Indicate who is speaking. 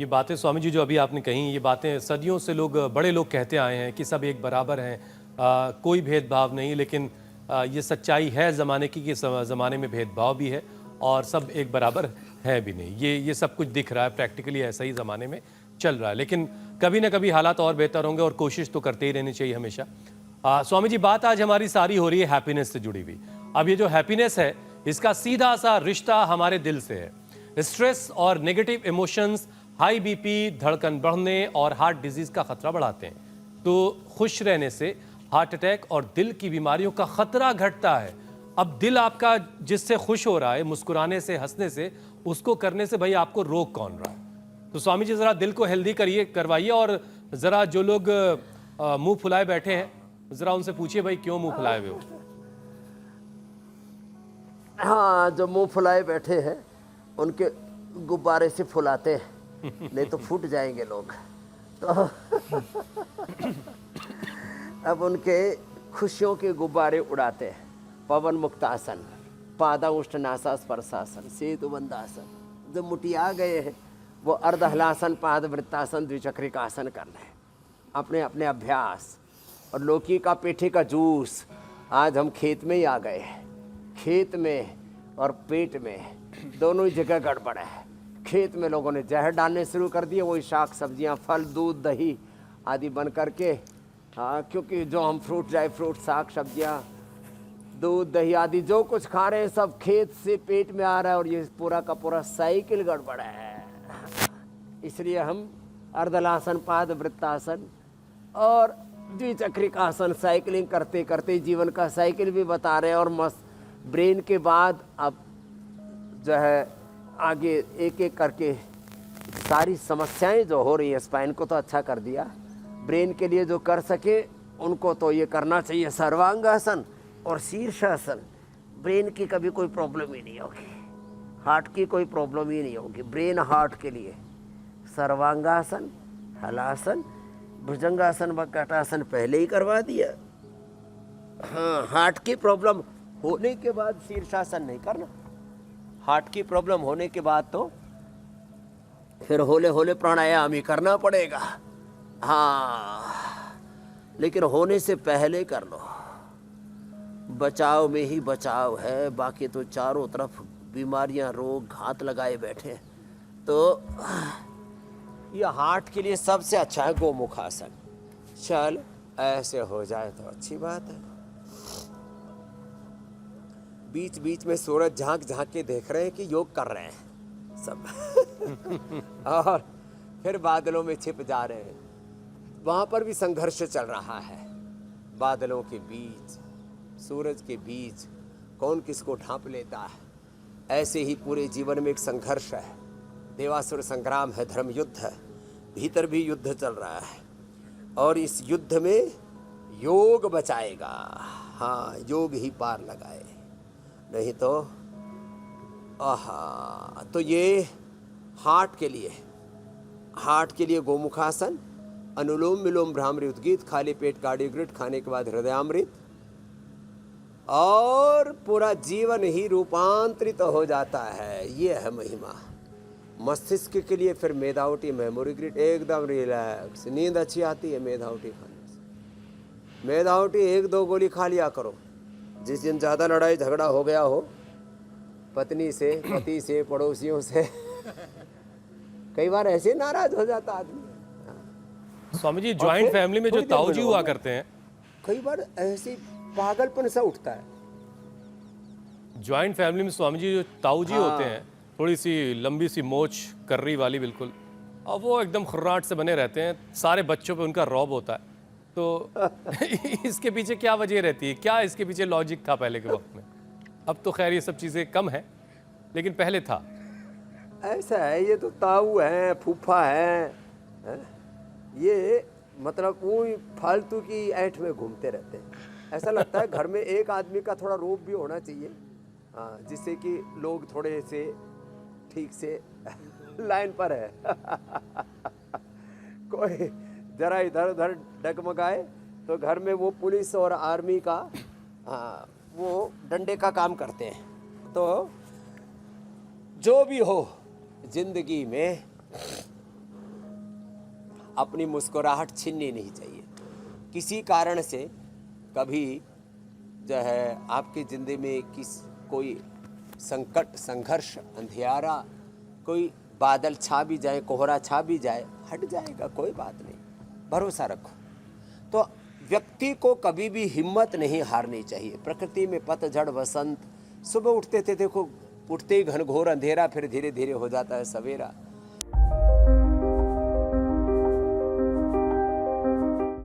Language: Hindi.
Speaker 1: ये बातें स्वामी जी जो अभी आपने कही, ये बातें सदियों से बड़े लोग कहते आए हैं कि सब एक बराबर हैं, कोई भेदभाव नहीं। लेकिन ये सच्चाई है ज़माने की कि ज़माने में भेदभाव भी है और सब एक बराबर है भी नहीं। ये सब कुछ दिख रहा है, प्रैक्टिकली ऐसा ही ज़माने में चल रहा है। लेकिन कभी ना कभी हालात और बेहतर होंगे और कोशिश तो करते ही रहनी चाहिए हमेशा। स्वामी जी, बात आज हमारी सारी हो रही है हैप्पीनेस से जुड़ी हुई। अब ये जो हैप्पीनेस है, इसका सीधा सा रिश्ता हमारे दिल से है। स्ट्रेस और नेगेटिव इमोशंस हाई बीपी, धड़कन बढ़ने और हार्ट डिजीज का खतरा बढ़ाते हैं। तो खुश रहने से हार्ट अटैक और दिल की बीमारियों का खतरा घटता है। अब दिल आपका जिससे खुश हो रहा है, मुस्कुराने से, हंसने से, उसको करने से भाई आपको रोक कौन रहा है? तो स्वामी जी जरा दिल को हेल्दी करवाइए और जरा जो लोग मुंह फुलाए बैठे हैं, जरा उनसे पूछिए भाई क्यों मुंह फुलाए हुए हो?
Speaker 2: हाँ, जो मुंह फुलाए बैठे हैं उनके गुब्बारे से फुलाते हैं, नहीं तो फूट जाएंगे लोग। तो अब उनके खुशियों के गुब्बारे उड़ाते हैं। पवन मुक्तासन, पादाउष्टनासा स्पर्शासन, सेतु बंदासन। जो मुटिया गए हैं वो अर्धहलासन, पाद वृत्तासन, द्विचक्रिकासन कर रहे हैं। अपने अपने अभ्यास और लौकी का पेठे का जूस। आज हम खेत में ही आ गए हैं। खेत में और पेट में दोनों ही जगह गड़बड़ है। खेत में लोगों ने जहर डालने शुरू कर दिए, वही शाक सब्जियां, फल, दूध, दही आदि बन करके। हाँ, क्योंकि जो हम फ्रूट, ड्राई फ्रूट, साग सब्जियां, दूध, दही आदि जो कुछ खा रहे हैं सब खेत से पेट में आ रहा है और ये पूरा का पूरा साइकिल गड़बड़ है। इसलिए हम अर्धलासन, पाद वृत्तासन और द्विचक्रिकासन साइकिलिंग करते करते जीवन का साइकिल भी बता रहे हैं। और मस्त ब्रेन के बाद अब जो है आगे एक एक करके सारी समस्याएं जो हो रही है, स्पाइन को तो अच्छा कर दिया, ब्रेन के लिए जो कर सके उनको तो ये करना चाहिए। सर्वांगासन और शीर्षासन। ब्रेन की कभी कोई प्रॉब्लम ही नहीं होगी, हार्ट की कोई प्रॉब्लम ही नहीं होगी। ब्रेन हार्ट के लिए सर्वांगासन, हलासन, भुजंगासन व कटासन पहले ही करवा दिया। हाँ, हार्ट की प्रॉब्लम होने के बाद शीर्षासन नहीं करना। हार्ट की प्रॉब्लम होने के बाद तो फिर होले होले प्राणायाम ही करना पड़ेगा। हाँ, लेकिन होने से पहले कर लो। बचाव में ही बचाव है, बाकी तो चारों तरफ बीमारियां, रोग, घात लगाए बैठे। तो यह हार्ट के लिए सबसे अच्छा है गोमुखासन। चल ऐसे हो जाए तो अच्छी बात है। बीच बीच में सूरज झांक झांक के देख रहे हैं कि योग कर रहे हैं सब। और फिर बादलों में छिप जा रहे हैं। वहां पर भी संघर्ष चल रहा है। बादलों के बीच, सूरज के बीच कौन किसको ढांप लेता है। ऐसे ही पूरे जीवन में एक संघर्ष है, देवासुर संग्राम है, धर्म युद्ध है। भीतर भी युद्ध चल रहा है और इस युद्ध में योग बचाएगा। हाँ, योग ही पार लगाए, नहीं तो आहा। तो ये हार्ट के लिए गोमुखासन, अनुलोम विलोम भ्रामरी उद्गीत, खाली पेट गाड़ी ग्रिट खाने के बाद हृदयामृत, और पूरा जीवन ही रूपांतरित हो जाता है। ये है महिमा। मस्तिष्क के लिए फिर मेधावटी, मेमोरी ग्रिट, एकदम रिलैक्स, नींद अच्छी आती है मेधावटी खाने से। मेधावटी 1-2 गोली खा लिया करो। जिस दिन ज़्यादा लड़ाई झगड़ा हो गया हो पत्नी से, पति से, पड़ोसियों से, कई बार ऐसे नाराज हो जाता आदमी।
Speaker 1: स्वामी जी, ज्वाइंट फैमिली में जो ताऊजी हुआ करते हैं,
Speaker 2: कई बार ऐसे पागलपन सा उठता है।
Speaker 1: ज्वाइंट फैमिली में स्वामी जी जो ताऊजी होते हैं, थोड़ी सी लंबी सी मोच कर्री वाली बिल्कुल, और वो एकदम खर्राट से बने रहते हैं। सारे बच्चों पे उनका रौब होता है। तो इसके पीछे क्या वजह रहती है? क्या इसके पीछे लॉजिक था पहले के वक्त में? अब तो खैर ये सब चीज़ें कम है, लेकिन पहले था।
Speaker 2: ऐसा है, ये तो ताऊ हैं, फूफा हैं, ये मतलब वो फालतू की ऐठ में घूमते रहते हैं। ऐसा लगता है घर में एक आदमी का थोड़ा रोब भी होना चाहिए, जिससे कि लोग थोड़े से ठीक से लाइन पर है। कोई जरा इधर उधर डगमगाए तो घर में वो पुलिस और आर्मी का वो डंडे का काम करते हैं। तो जो भी हो जिंदगी में अपनी मुस्कुराहट छीननी नहीं चाहिए। किसी कारण से कभी जो है आपकी ज़िंदगी में कोई संकट, संघर्ष, अंधियारा, कोई बादल छा भी जाए, कोहरा छा भी जाए, हट जाएगा, कोई बात नहीं, भरोसा रखो। तो व्यक्ति को कभी भी हिम्मत नहीं हारनी चाहिए। प्रकृति में पतझड़, वसंत, सुबह उठते थे, देखो उठते ही घनघोर अंधेरा, फिर धीरे धीरे हो जाता है सवेरा।